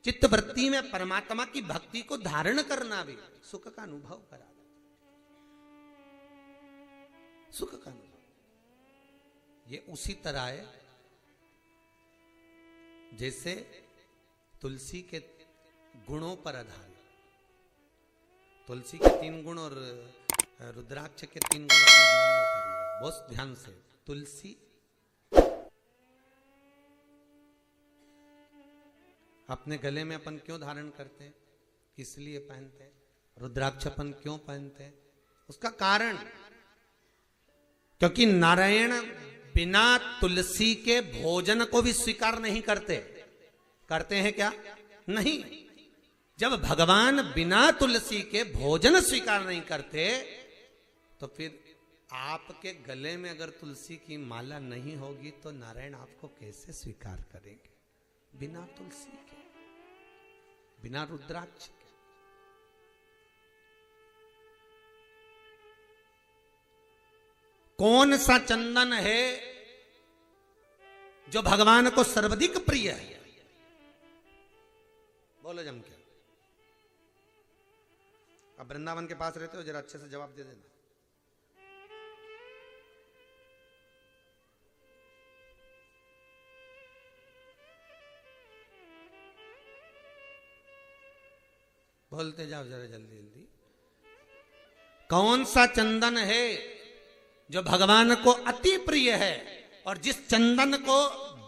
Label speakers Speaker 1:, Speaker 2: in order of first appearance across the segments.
Speaker 1: चित्त वृत्ति में परमात्मा की भक्ति को धारण करना भी सुख का अनुभव करा, सुख का अनुभव। ये उसी तरह है जैसे तुलसी के गुणों पर आधारित, तुलसी के 3 गुण और रुद्राक्ष के 3 गुण बहुत ध्यान से। तुलसी अपने गले में अपन क्यों धारण करते हैं, किस लिए पहनते हैं? रुद्राक्ष अपन क्यों पहनते हैं? उसका कारण, क्योंकि नारायण बिना तुलसी के भोजन को भी स्वीकार नहीं करते। करते हैं क्या? नहीं। जब भगवान बिना तुलसी के भोजन स्वीकार नहीं करते, तो फिर आपके गले में अगर तुलसी की माला नहीं होगी तो नारायण आपको कैसे स्वीकार करेंगे? बिना तुलसी के, बिना रुद्राक्ष के। कौन सा चंदन है जो भगवान को सर्वाधिक प्रिय है? बोलो जम के। अब वृंदावन के पास रहते हो, जरा अच्छे से जवाब दे देना। बोलते जाओ जरा जल्दी जल्दी। कौन सा चंदन है जो भगवान को अति प्रिय है, और जिस चंदन को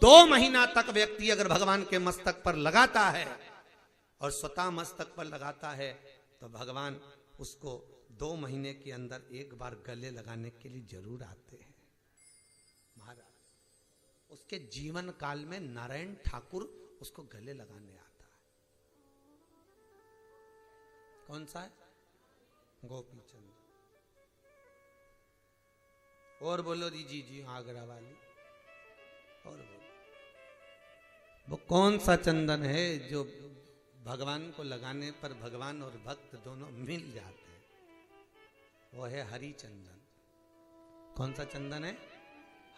Speaker 1: 2 महीना तक व्यक्ति अगर भगवान के मस्तक पर लगाता है और स्वतः मस्तक पर लगाता है, तो भगवान उसको 2 महीने के अंदर एक बार गले लगाने के लिए जरूर आते हैं। महाराज, उसके जीवन काल में नारायण ठाकुर उसको गले लगाने आता है। कौन सा है? गोपी चंद। और बोलो जी आगरा वाली, और बोलो। वो कौन सा चंदन है जो भगवान को लगाने पर भगवान और भक्त दोनों मिल जाते हैं? वो है हरि चंदन। कौन सा चंदन है?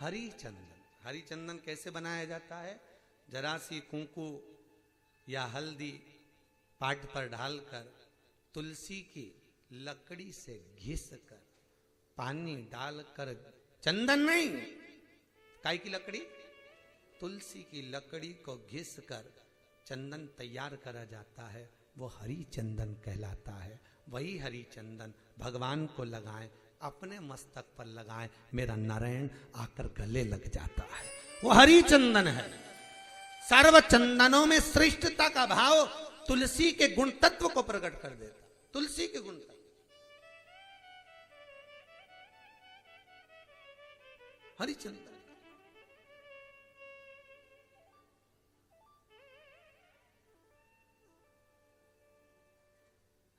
Speaker 1: हरि चंदन। हरि चंदन कैसे बनाया जाता है? जरा सी कुंकू या हल्दी पाट पर डालकर तुलसी की लकड़ी से घिस कर पानी डालकर, चंदन नहीं, काय की लकड़ी? तुलसी की लकड़ी को घिस कर चंदन तैयार करा जाता है। वो हरि चंदन कहलाता है। वही हरि चंदन भगवान को लगाएं, अपने मस्तक पर लगाएं, मेरा नारायण आकर गले लग जाता है। वो हरि चंदन है। सर्व चंदनों में श्रेष्ठता का भाव तुलसी के गुण तत्व को प्रकट कर देता। तुलसी के गुण तत्व, हरि चंदन।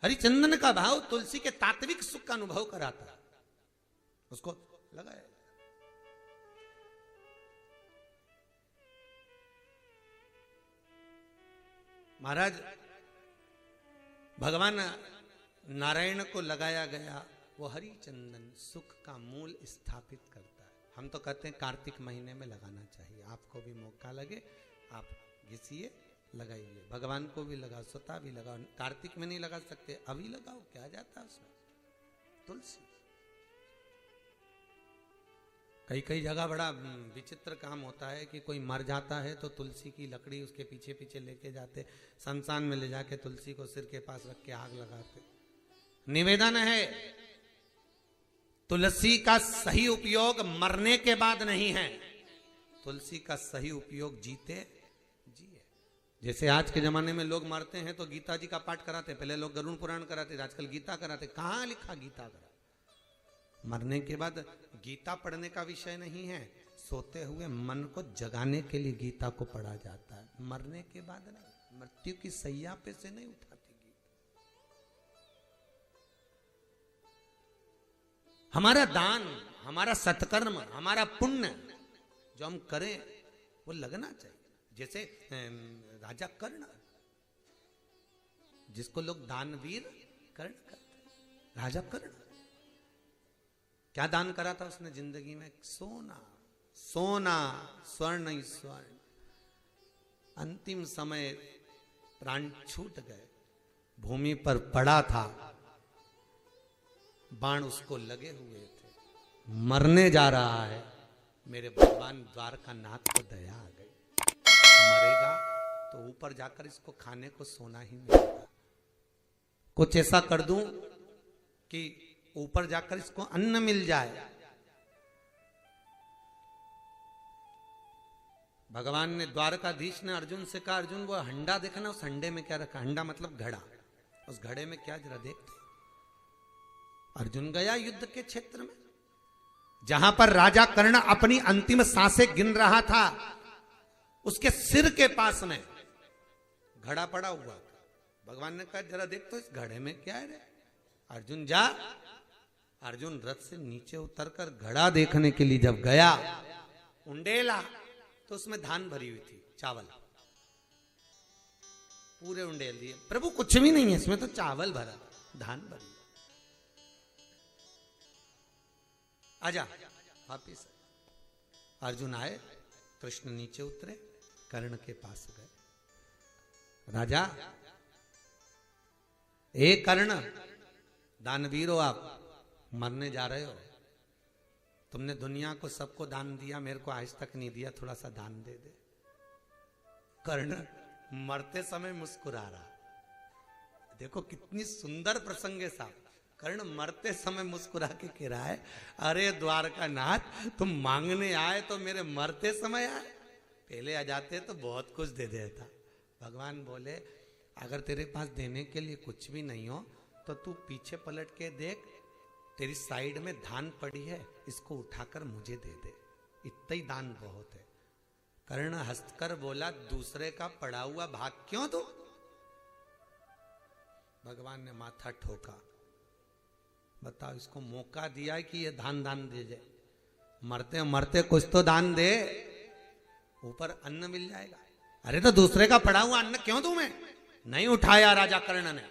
Speaker 1: हरिचंदन का भाव तुलसी के तात्विक सुख का अनुभव कराता है। उसको लगाया। महाराज, भगवान नारायण को लगाया गया वो हरि चंदन सुख का मूल स्थापित करता है। हम तो कहते हैं कार्तिक महीने में लगाना चाहिए। आपको भी मौका लगे, आप घिसिए, लगाइए। भगवान को भी लगाओ, स्वतः भी लगाओ। कार्तिक में नहीं लगा सकते, अभी लगाओ, क्या जाता है उसमें? तुलसी। कई कई जगह बड़ा विचित्र काम होता है कि कोई मर जाता है तो तुलसी की लकड़ी उसके पीछे पीछे लेके जाते, शमशान में ले जाके तुलसी को सिर के पास रख के आग लगाते। निवेदन है, तुलसी का सही उपयोग मरने के बाद नहीं है, तुलसी का सही उपयोग जीते जिए। जैसे आज के जमाने में लोग मरते हैं तो गीता जी का पाठ कराते, पहले लोग गरुड़ पुराण कराते, आजकल गीता कराते। कहाँ लिखा गीता करा? मरने के बाद गीता पढ़ने का विषय नहीं है, सोते हुए मन को जगाने के लिए गीता को पढ़ा जाता है। मरने के बाद नहीं, मृत्यु की सैया पे से नहीं उठाती गीता। हमारा दान, हमारा सत्कर्म, हमारा पुण्य जो हम करें वो लगना चाहिए। जैसे राजा कर्ण, जिसको लोग दानवीर कर्ण कहते हैं, राजा कर्ण क्या दान करा था उसने जिंदगी में? सोना, सोना, स्वर्ण ही स्वर्ण। अंतिम समय प्राण छूट गए, भूमि पर पड़ा था, बाण उसको लगे हुए थे, मरने जा रहा है। मेरे भगवान द्वारकानाथ को दया आ गई, मरेगा तो ऊपर जाकर इसको खाने को सोना ही मिलेगा। कुछ ऐसा कर दूं कि ऊपर जाकर इसको अन्न मिल जाए। भगवान ने, द्वारकाधीश ने अर्जुन से कहा, अर्जुन वो हंडा देखना, उस हंडे में क्या रखा? हंडा मतलब घड़ा, उस घड़े में क्या जरा देखते। अर्जुन गया युद्ध के क्षेत्र में, जहां पर राजा कर्ण अपनी अंतिम सांसें गिन रहा था, उसके सिर के पास में घड़ा पड़ा हुआ। भगवान ने कहा जरा देख तो इस घड़े में क्या है रे? अर्जुन जा। अर्जुन रथ से नीचे उतरकर घड़ा देखने के लिए जब गया, उंडेला तो उसमें धान भरी हुई थी, चावल पूरे उंडेल दिए। प्रभु कुछ भी नहीं है इसमें, तो चावल भरा, धान भरी। आजा वापिस। अर्जुन आए, कृष्ण नीचे उतरे, कर्ण के पास गए। राजा, ए कर्ण, दानवीर हो आप, मरने जा रहे हो, तुमने दुनिया को सबको दान दिया, मेरे को आज तक नहीं दिया, थोड़ा सा दान दे दे। कर्ण मरते समय मुस्कुरा रहा। देखो कितनी सुंदर प्रसंग है साहब। कर्ण मरते समय मुस्कुरा के कह रहा है, अरे द्वारकानाथ, तुम मांगने आए तो मेरे मरते समय आए, पहले आ जाते तो बहुत कुछ दे देता। भगवान बोले, अगर तेरे पास देने के लिए कुछ भी नहीं हो तो तू पीछे पलट के देख, तेरी साइड में धान पड़ी है, इसको उठाकर मुझे दे दे, इतना ही दान बहुत है। कर्ण हंसकर बोला, दूसरे का पड़ा हुआ भाग क्यों दो? भगवान ने माथा ठोका। बताओ, इसको मौका दिया कि ये दान दे जाए, मरते मरते कुछ तो दान दे, ऊपर अन्न मिल जाएगा। अरे तो दूसरे का पड़ा हुआ अन्न क्यों दूं मैं? नहीं उठाया राजा कर्ण ने।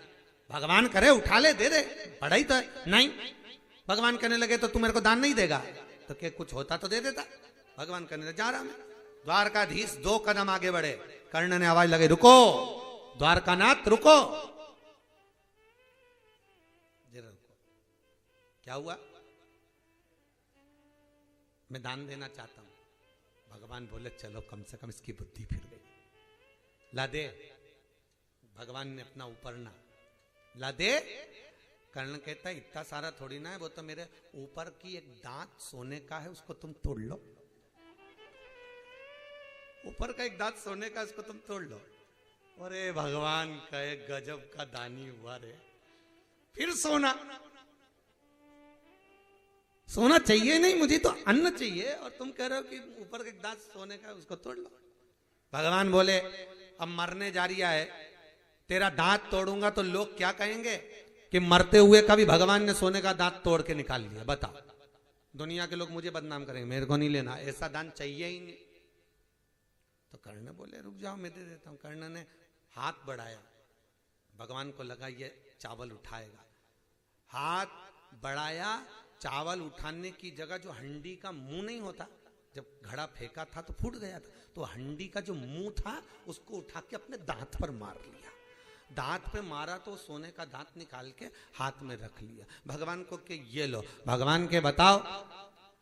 Speaker 1: भगवान करे उठा ले, दे दे, पड़ा ही तो है। नहीं, भगवान कहने लगे तो तू मेरे को दान नहीं देगा? तो क्या कुछ होता तो दे देता। भगवान कहने लगे, जा रहा मैं। द्वारकाधीश 2 कदम आगे बढ़े, कर्ण ने आवाज लगे, रुको द्वारकानाथ, रुको। जरा रुको, क्या हुआ? मैं दान देना चाहता हूं। भगवान बोले, चलो कम से कम इसकी बुद्धि फिर गई, ला दे। भगवान ने अपना ऊपर ना ला दे। कर्ण कहता है, इतना सारा थोड़ी ना है, वो तो मेरे ऊपर की एक दांत सोने का है, उसको तुम तोड़ लो। ऊपर का एक दांत सोने का, उसको तुम तोड़ लो। अरे भगवान का एक गजब का दानी हुआ रे। फिर सोना, सोना चाहिए नहीं, मुझे तो अन्न चाहिए, और तुम कह रहे हो कि ऊपर का एक दांत सोने का है, उसको तोड़ लो। भगवान बोले, अब मरने जा रही है, तेरा दांत तोड़ूंगा तो लोग क्या कहेंगे कि मरते हुए का भी भगवान ने सोने का दांत तोड़ के निकाल लिया। बताओ, दुनिया के लोग मुझे बदनाम करेंगे, मेरे को नहीं लेना, ऐसा दान चाहिए ही नहीं। तो कर्ण बोले, रुक जाओ मैं दे देता हूं। कर्ण ने हाथ बढ़ाया, भगवान को लगा ये चावल उठाएगा। हाथ बढ़ाया, चावल उठाने की जगह जो हंडी का मुंह नहीं होता, जब घड़ा फेंका था तो फूट गया था, तो हंडी का जो मुंह था उसको उठा के अपने दांत पर मार लिया। दांत पे मारा तो सोने का दांत निकाल के हाथ में रख लिया। भगवान को के ये लो। भगवान के बताओ,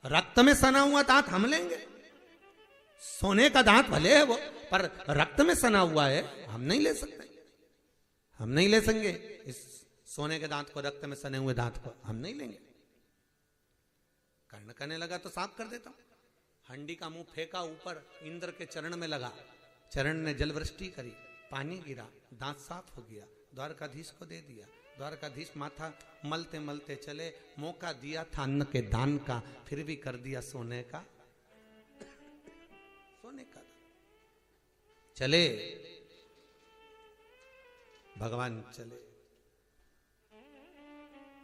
Speaker 1: रक्त में सना हुआ दांत हम लेंगे? सोने का दांत भले है वो, पर रक्त में सना हुआ है, हम नहीं ले सकते। हम नहीं ले सकेंगे इस सोने के दांत को, रक्त में सने हुए दांत को हम नहीं लेंगे। कर्ण कहने लगा, तो साफ कर देता हूं। हंडी का मुंह फेंका ऊपर, इंद्र के चरण में लगा, चरण ने जल वृष्टि करी, पानी गिरा, दांत साफ हो गया, द्वारकाधीश को दे दिया। द्वारकाधीश माथा मलते मलते चले। मौका दिया था अन्न के दान का, फिर भी कर दिया सोने का चले। भगवान चले,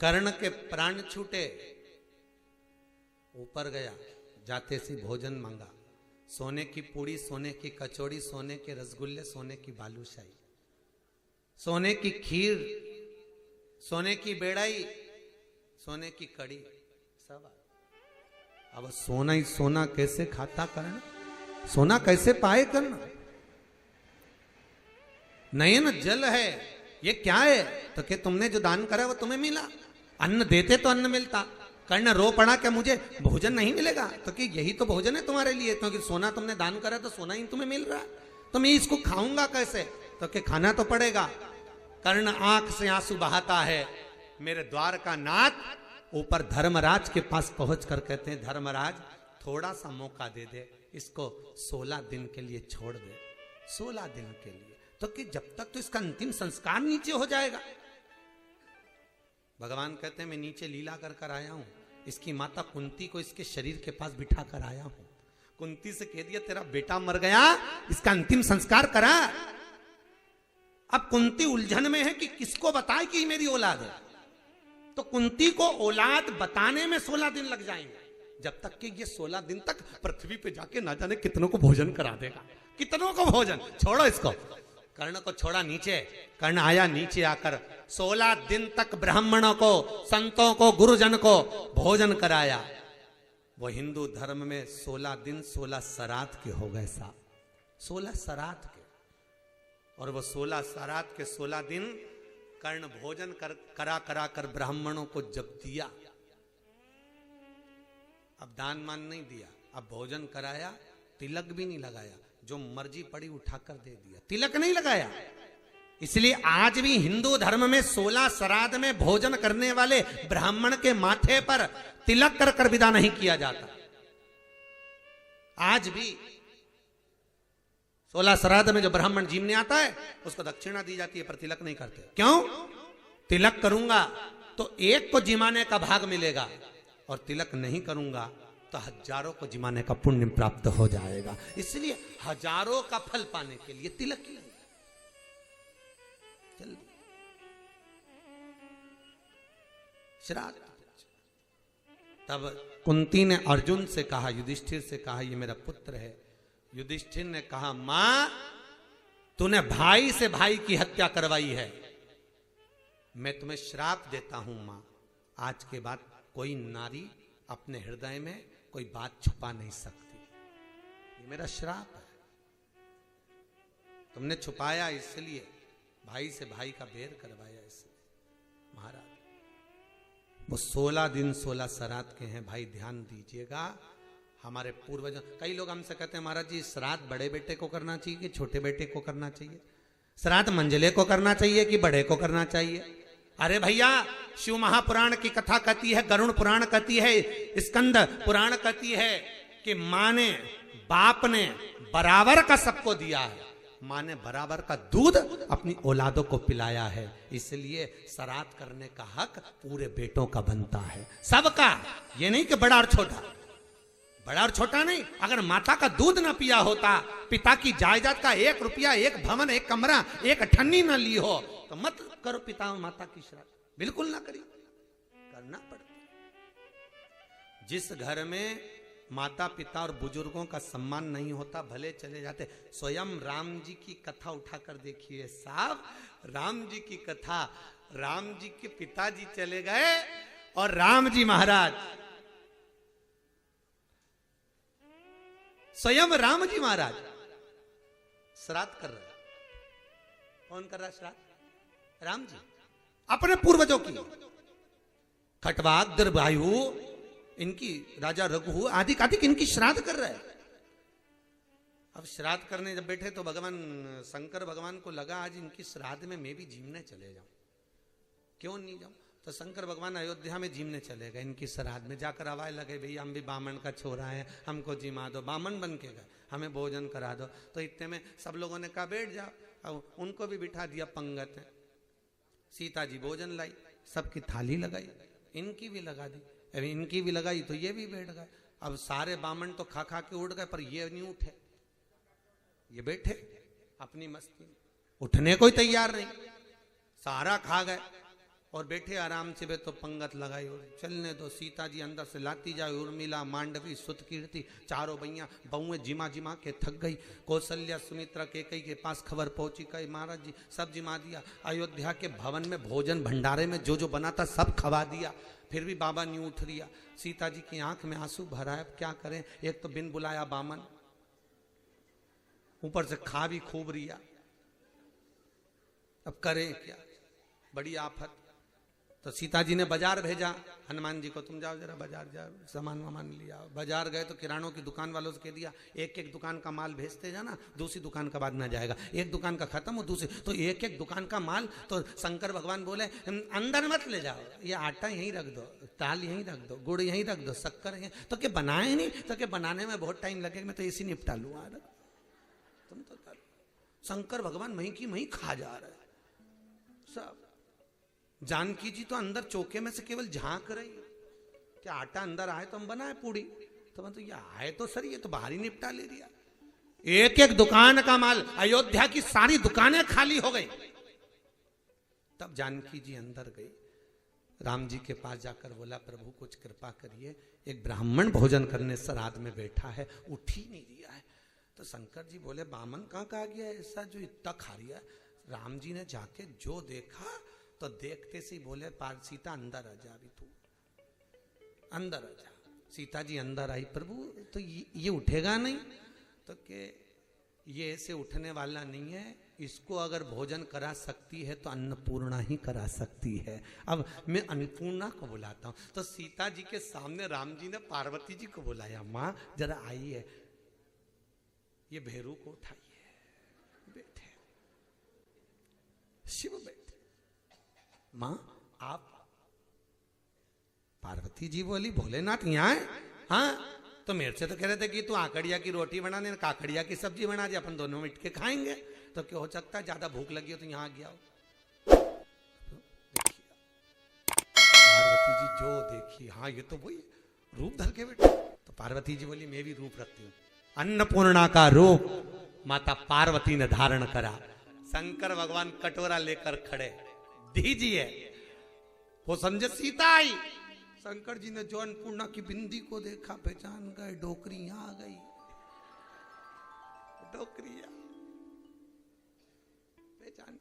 Speaker 1: कर्ण के प्राण छूटे, ऊपर गया, जाते सी भोजन मांगा। सोने की पूड़ी, सोने की कचौड़ी, सोने के रसगुल्ले, सोने की बालूशाही, सोने की खीर, सोने की बेड़ाई, सोने की कड़ी, सब। अब सोना ही सोना कैसे खाता कर्ण? सोना कैसे पाए कर्ण? नयन जल है, ये क्या है? तो कि तुमने जो दान करा वो तुम्हें मिला, अन्न देते तो अन्न मिलता। कर्ण रो पड़ा क्या मुझे भोजन नहीं मिलेगा? तो कि यही तो भोजन है तुम्हारे लिए, क्योंकि सोना तुमने दान करा तो सोना ही तुम्हें मिल रहा है, तो मैं इसको खाऊंगा कैसे? तो कि खाना तो पड़ेगा। कर्ण आंख से आंसू बहाता है, मेरे द्वार का नाथ ऊपर धर्मराज के पास पहुंचकर कहते हैं, धर्मराज थोड़ा सा मौका दे दे, इसको 16 दिन के लिए छोड़ दे, 16 दिन के लिए, तो कि जब तक तो इसका अंतिम संस्कार नीचे हो जाएगा। भगवान कहते हैं मैं नीचे लीला कर कर आया हूं, इसकी माता कुंती को इसके शरीर के पास बिठा कर आया हूं। कुंती से कह दिया तेरा बेटा मर गया, इसका अंतिम संस्कार करा। अब कुंती उलझन में है कि किसको बताए कि मेरी औलाद है, तो कुंती को औलाद बताने में 16 दिन लग जाएंगे, जब तक कि ये 16 दिन तक पृथ्वी पे जाके ना जाने कितनों को भोजन करा देगा, कितनों को भोजन। छोड़ो इसको, कर्ण को छोड़ा नीचे। कर्ण आया नीचे आकर 16 दिन तक ब्राह्मणों को, संतों को, गुरुजन को भोजन कराया। वो हिंदू धर्म में 16 दिन 16 सरात के हो गए साहब, 16 सरात के। और वो 16 सरात के 16 दिन कर्ण भोजन करा करा कर ब्राह्मणों को जब दिया, अब दान मान नहीं दिया, अब भोजन कराया, तिलक भी नहीं लगाया, जो मर्जी पड़ी उठाकर दे दिया, तिलक नहीं लगाया। इसलिए आज भी हिंदू धर्म में 16 श्राद्ध में भोजन करने वाले ब्राह्मण के माथे पर तिलक कर कर विदा नहीं किया जाता। आज भी 16 श्राद्ध में जो ब्राह्मण जीवने आता है उसको दक्षिणा दी जाती है, पर तिलक नहीं करते। क्यों? तिलक करूंगा तो एक को जिमाने का भाग मिलेगा, और तिलक नहीं करूंगा तो हजारों को जिमाने का पुण्य प्राप्त हो जाएगा। इसलिए हजारों का फल पाने के लिए तिलक की चल श्राद्ध। तब कुंती ने अर्जुन से कहा, युधिष्ठिर से कहा, ये मेरा पुत्र है। युधिष्ठिर ने कहा, मां तूने भाई से भाई की हत्या करवाई है, मैं तुम्हें श्राप देता हूं मां, आज के बाद कोई नारी अपने हृदय में कोई बात छुपा नहीं सकती, ये मेरा श्राप है। तुमने छुपाया इसलिए, भाई से भाई का बैर करवाया इसलिए। महाराज वो 16 दिन 16 श्राद्ध के हैं भाई, ध्यान दीजिएगा। हमारे पूर्वजों, कई लोग हमसे कहते हैं महाराज जी श्राद्ध बड़े बेटे को करना चाहिए कि छोटे बेटे को करना चाहिए, श्राद्ध मंझले को करना चाहिए कि बड़े को करना चाहिए। अरे भैया, शिव महापुराण की कथा कहती है, गरुण पुराण कहती है, स्कंद पुराण कहती है कि मां ने, बाप ने बराबर का सबको दिया है, मां ने बराबर का दूध अपनी औलादों को पिलाया है। इसलिए श्राद्ध करने का हक पूरे बेटों का बनता है, सबका। ये नहीं कि बड़ा और छोटा, बड़ा और छोटा नहीं। अगर माता का दूध ना पिया होता, पिता की जायदाद का 1 रुपया, 1 भवन, 1 कमरा, 1 अठन्नी ना ली हो, तो मत करो पिता और माता की श्राद्ध, बिल्कुल ना करिए, करना पड़ता। जिस घर में माता पिता और बुजुर्गों का सम्मान नहीं होता, भले चले जाते। स्वयं राम जी की कथा उठाकर देखिए साहब, राम जी की कथा, राम जी के पिताजी चले गए और राम जी महाराज, स्वयं राम जी महाराज श्राद्ध कर रहे। कौन कर रहा है श्राद्ध? राम जी, अपने पूर्वजों की। खटवाक, दरवायु, इनकी, राजा रघु आदि आदि इनकी श्राद्ध कर रहे हैं। अब श्राद्ध करने जब बैठे तो भगवान शंकर भगवान को लगा आज इनकी श्राद्ध में मैं भी जीवने चले जाऊं, क्यों नहीं जाऊं। तो शंकर भगवान अयोध्या में जीवने चले गए, इनकी श्राद्ध में जाकर आवाज लगे, भैया हम भी बामन का छोरा है, हमको जिमा दो, बामन बन के गए, हमें भोजन करा दो। तो इतने में सब लोगों ने कहा बैठ जाओ, अब उनको भी बिठा दिया पंगत है। सीता जी भोजन लाई, सबकी थाली लगाई, इनकी भी लगा दी, अभी इनकी भी लगाई तो ये भी बैठ गए। अब सारे बामन तो खा खा के उठ गए, पर ये नहीं उठे, ये बैठे अपनी मस्ती में, उठने को ही तैयार नहीं, सारा खा गए और बैठे आराम से। वे तो पंगत लगाई, चलने दो, सीता जी अंदर से लाती जाए, उर्मिला, मांडवी, सुतकीर्ति, चारों भैया बहुएं जिमा जिमा के थक गई। कौशल्या, सुमित्रा, केकई के पास खबर पहुंची, कही महाराज जी सब जिमा दिया, अयोध्या के भवन में भोजन भंडारे में जो जो बना था सब खवा दिया, फिर भी बाबा नहीं उठ रिया। सीता जी की आंख में आंसू भरा है, अब क्या करें, एक तो बिन बुलाया बामन, ऊपर से खा भी खूब रिया। अब करें क्या, बड़ी आफत। तो सीता जी ने बाजार भेजा हनुमान जी को, तुम जाओ जरा बाजार जाओ, सामान वामान लिया। बाजार गए तो किरानों की दुकान वालों से कह दिया एक एक दुकान का माल भेजते जाना, दूसरी दुकान का बाद में जाएगा, एक दुकान का खत्म हो दूसरी, तो एक एक दुकान का माल। तो शंकर भगवान बोले अंदर मत ले जाओ, ये आटा यहीं रख दो, दाल यहीं रख दो, गुड़ यहीं रख दो, शक्कर यहीं, तो क्या बनाए नहीं, तो क्या बनाने में बहुत टाइम लगेगा, मैं तो इसी निपटा लूँ। तुम तो शंकर भगवान वहीं की वहीं खा जा रहे सब। जानकी जी तो अंदर चौके में से केवल झांक रही है कि आटा अंदर आए तो हम बनाए पूड़ी, तो मतलब ये आए तो सर, ये तो बाहर ही निपटा ले दिया। एक एक दुकान का माल, अयोध्या की सारी दुकानें खाली हो गई। तब जानकी जी अंदर गई, राम जी के पास जाकर बोला प्रभु कुछ कृपा करिए, एक ब्राह्मण भोजन करने श्राद्ध में बैठा है, उठ ही नहीं दिया है। तो शंकर जी बोले बामन कहाँ कहा गया ऐसा जो इतना खा रिया। राम जी ने जाके जो देखा तो देखते से बोले पार सीता अंदर आ जा, अभी तू अंदर आ जा। सीता जी अंदर आई, प्रभु तो ये उठेगा नहीं, तो के ये ऐसे उठने वाला नहीं है, इसको अगर भोजन करा सकती है तो अन्नपूर्णा ही करा सकती है। अब मैं अन्नपूर्णा को बुलाता हूं। तो सीता जी के सामने राम जी ने पार्वती जी को बुलाया, माँ जरा आइए, ये भेरू को उठाइए, बैठे शिव बैठे। मां आप, पार्वती जी बोली भोलेनाथ यहाँ है? हाँ, तो मेरे से तो कह रहे थे कि तू आकड़िया की रोटी बनाने, काकड़िया की सब्जी बना दे, अपन दोनों मिट के खाएंगे। तो क्या हो सकता है ज्यादा भूख लगी हो तो यहाँ आ गया हो। पार्वती जी जो देखी, हाँ ये तो वही रूप धर के बैठे। तो पार्वती जी बोली मैं भी रूप रखती हूँ। अन्नपूर्णा का रूप माता पार्वती ने धारण करा। शंकर भगवान कटोरा लेकर खड़े, दीजिए। वो समझे सीता आई। शंकर जी ने जो अन्नपूर्णा की बिंदी को देखा, पहचान गए, डोकरी यहां आ गई, डोकरी पहचान